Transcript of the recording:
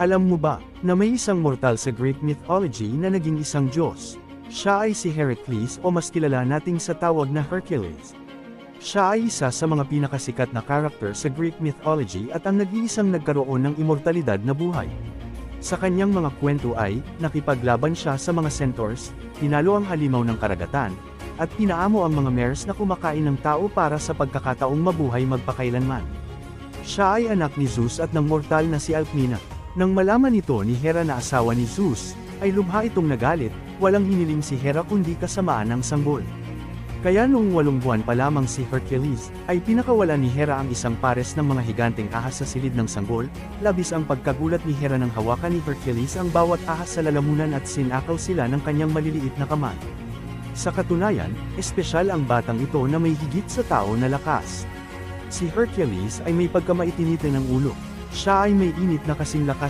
Alam mo ba, na may isang mortal sa Greek mythology na naging isang Diyos? Siya ay si Heracles o mas kilala nating sa tawag na Hercules. Siya ay isa sa mga pinakasikat na karakter sa Greek mythology at ang nag-iisang nagkaroon ng immortalidad na buhay. Sa kanyang mga kwento ay, nakipaglaban siya sa mga centaurs, tinalo ang halimaw ng karagatan, at pinaamo ang mga mares na kumakain ng tao para sa pagkakataong mabuhay magpakailanman. Siya ay anak ni Zeus at ng mortal na si Alcmena. Nang malaman ito ni Hera na asawa ni Zeus, ay lubha itong nagalit, walang hiniling si Hera kundi kasamaan ng sanggol. Kaya noong 8 buwan pa lamang si Hercules, ay pinakawalan ni Hera ang isang pares ng mga higanteng ahas sa silid ng sanggol, labis ang pagkagulat ni Hera nang hawakan ni Hercules ang bawat ahas sa lalamunan at sinakaw sila ng kanyang maliliit na kamay. Sa katunayan, espesyal ang batang ito na may higit sa tao na lakas. Si Hercules ay may pagkamaitinite ng ulo. Siya ay may init na kasing lakas